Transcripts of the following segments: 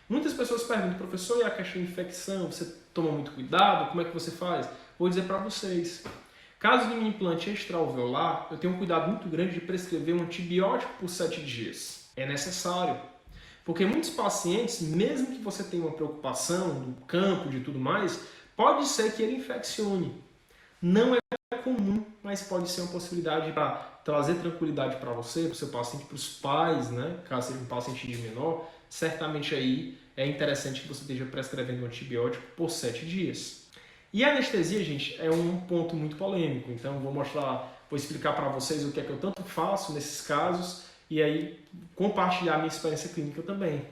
Muitas pessoas perguntam, professor, e a questão de infecção? Você toma muito cuidado? Como é que você faz? Vou dizer para vocês. Caso de um implante extraalveolar, eu tenho um cuidado muito grande de prescrever um antibiótico por 7 dias. É necessário. Porque muitos pacientes, mesmo que você tenha uma preocupação do campo, de tudo mais, pode ser que ele infeccione. Não é comum, mas pode ser uma possibilidade para trazer tranquilidade para você, para o seu paciente, para os pais, né? Caso seja um paciente de menor, certamente aí é interessante que você esteja prescrevendo um antibiótico por 7 dias. E a anestesia, gente, é um ponto muito polêmico, então vou explicar para vocês o que é que eu tanto faço nesses casos e aí compartilhar a minha experiência clínica também.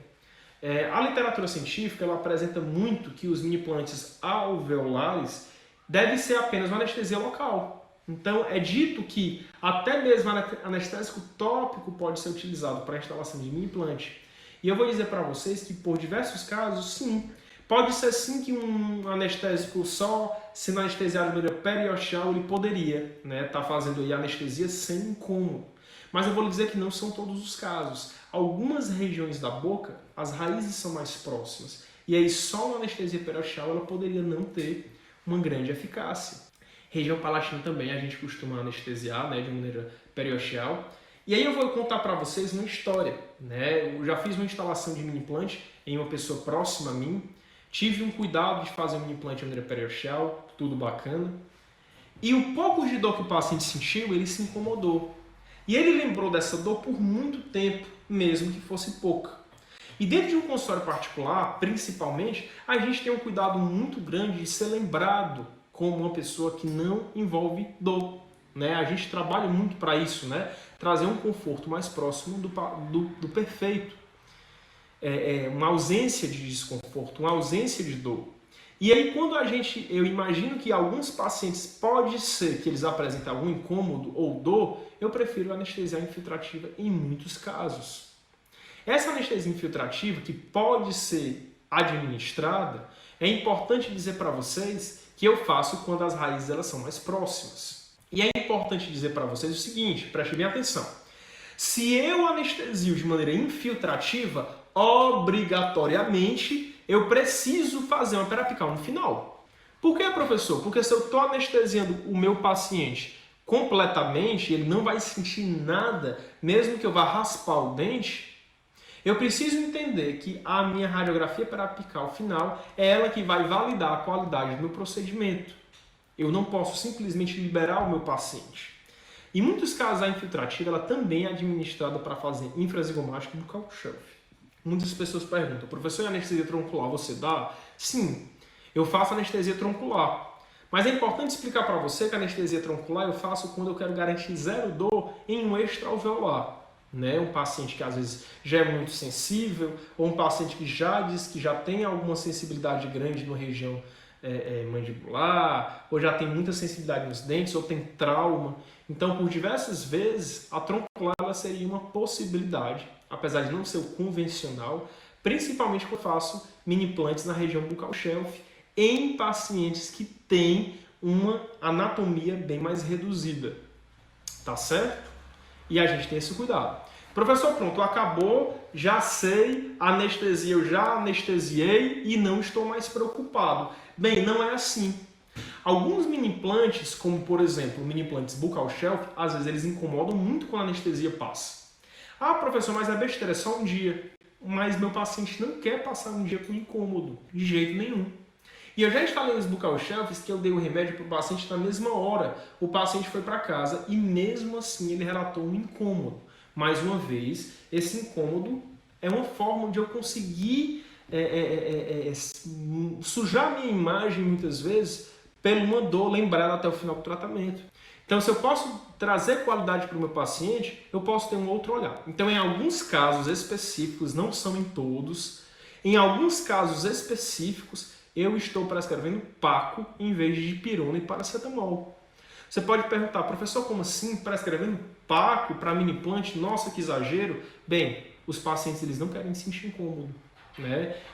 A literatura científica ela apresenta muito que os mini implantes alveolares deve ser apenas uma anestesia local. Então, é dito que até mesmo anestésico tópico pode ser utilizado para a instalação de mini implante. E eu vou dizer para vocês que, por diversos casos, sim, pode ser sim que um anestésico só, sendo anestesiado de maneira periosteal, ele poderia estar fazendo aí anestesia sem incômodo. Mas eu vou lhe dizer que não são todos os casos. Algumas regiões da boca, as raízes são mais próximas. E aí, só uma anestesia periosteal ela poderia não ter uma grande eficácia. Região palatina também a gente costuma anestesiar de maneira periosteal. E aí eu vou contar para vocês uma história. Eu já fiz uma instalação de mini implante em uma pessoa próxima a mim. Tive um cuidado de fazer um mini implante de maneira periosteal, tudo bacana. E o pouco de dor que o paciente sentiu, ele se incomodou. E ele lembrou dessa dor por muito tempo, mesmo que fosse pouca. E dentro de um consultório particular, principalmente, a gente tem um cuidado muito grande de ser lembrado como uma pessoa que não envolve dor. A gente trabalha muito para isso, trazer um conforto mais próximo do perfeito. Uma ausência de desconforto, uma ausência de dor. E aí quando eu imagino que alguns pacientes pode ser que eles apresentem algum incômodo ou dor, eu prefiro anestesia infiltrativa em muitos casos. Essa anestesia infiltrativa, que pode ser administrada, é importante dizer para vocês que eu faço quando as raízes elas são mais próximas. E é importante dizer para vocês o seguinte, prestem bem atenção. Se eu anestesio de maneira infiltrativa, obrigatoriamente eu preciso fazer uma periapical no final. Por que, professor? Porque se eu estou anestesiando o meu paciente completamente, ele não vai sentir nada, mesmo que eu vá raspar o dente, eu preciso entender que a minha radiografia periapical final é ela que vai validar a qualidade do meu procedimento. Eu não posso simplesmente liberar o meu paciente. Em muitos casos, a infiltrativa ela também é administrada para fazer infrazigomática buccal shelf. Muitas pessoas perguntam, professor, e anestesia troncular você dá? Sim, eu faço anestesia troncular. Mas é importante explicar para você que a anestesia troncular eu faço quando eu quero garantir zero dor em um extraalveolar. Um paciente que às vezes já é muito sensível, ou um paciente que já diz que já tem alguma sensibilidade grande na região mandibular, ou já tem muita sensibilidade nos dentes, ou tem trauma. Então, por diversas vezes, a troncular ela seria uma possibilidade, apesar de não ser o convencional, principalmente quando eu faço mini implantes na região buccal shelf, em pacientes que têm uma anatomia bem mais reduzida. Tá certo? E a gente tem esse cuidado. Professor, pronto, acabou, já sei, anestesia eu já anestesiei e não estou mais preocupado. Bem, não é assim. Alguns mini implantes, como por exemplo mini implantes buccal shelf, às vezes eles incomodam muito quando a anestesia passa. Ah, professor, mas é besteira, é só um dia. Mas meu paciente não quer passar um dia com incômodo, de jeito nenhum. E eu já instalei os buccal shelves que eu dei o remédio para o paciente na mesma hora. O paciente foi para casa e mesmo assim ele relatou um incômodo. Mais uma vez, esse incômodo é uma forma de eu conseguir sujar minha imagem muitas vezes pela uma dor lembrada até o final do tratamento. Então, se eu posso trazer qualidade para o meu paciente, eu posso ter um outro olhar. Então, em alguns casos específicos, não são em todos, em alguns casos específicos, eu estou prescrevendo Paco em vez de dipirona e paracetamol. Você pode perguntar, professor, como assim? Prescrevendo Paco para mini implante? Nossa, que exagero. Bem, os pacientes eles não querem sentir incômodo.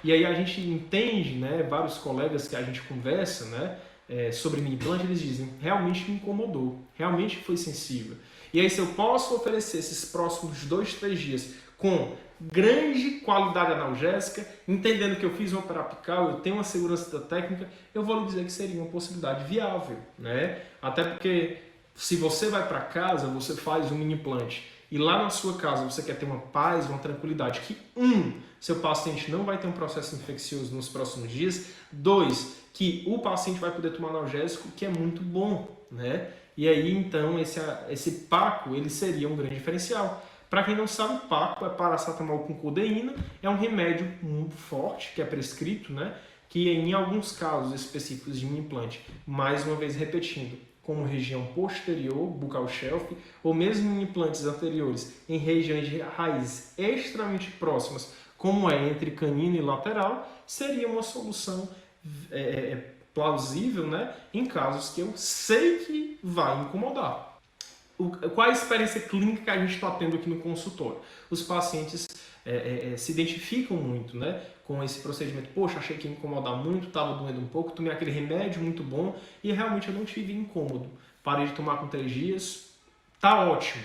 E aí a gente entende, vários colegas que a gente conversa, sobre mini implante, eles dizem, realmente me incomodou, realmente foi sensível. E aí se eu posso oferecer esses próximos 2, 3 dias com grande qualidade analgésica, entendendo que eu fiz uma periapical, eu tenho uma segurança da técnica, eu vou lhe dizer que seria uma possibilidade viável, né? Até porque se você vai para casa, você faz um mini implante e lá na sua casa você quer ter uma paz, uma tranquilidade, que seu paciente não vai ter um processo infeccioso nos próximos dias, 2, que o paciente vai poder tomar analgésico, que é muito bom, né? E aí então esse PACO ele seria um grande diferencial. Para quem não sabe, PACO é paracetamol com codeína, é um remédio muito forte que é prescrito, né? Que em alguns casos específicos de implante, mais uma vez repetindo, como região posterior, buccal shelf, ou mesmo em implantes anteriores em regiões de raízes extremamente próximas, como é entre canino e lateral, seria uma solução plausível, né, em casos que eu sei que vai incomodar. Qual a experiência clínica que a gente está tendo aqui no consultório? Os pacientes se identificam muito, né, com esse procedimento. Poxa, achei que ia incomodar muito, estava doendo um pouco, tomei aquele remédio muito bom e realmente eu não tive incômodo. Parei de tomar com 3 dias, tá ótimo.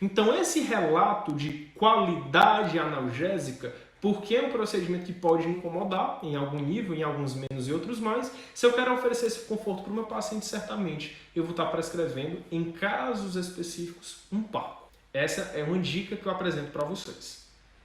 Então esse relato de qualidade analgésica, porque é um procedimento que pode incomodar em algum nível, em alguns menos e outros mais, se eu quero oferecer esse conforto para o meu paciente, certamente eu vou estar prescrevendo, em casos específicos, um PACO. Essa é uma dica que eu apresento para vocês.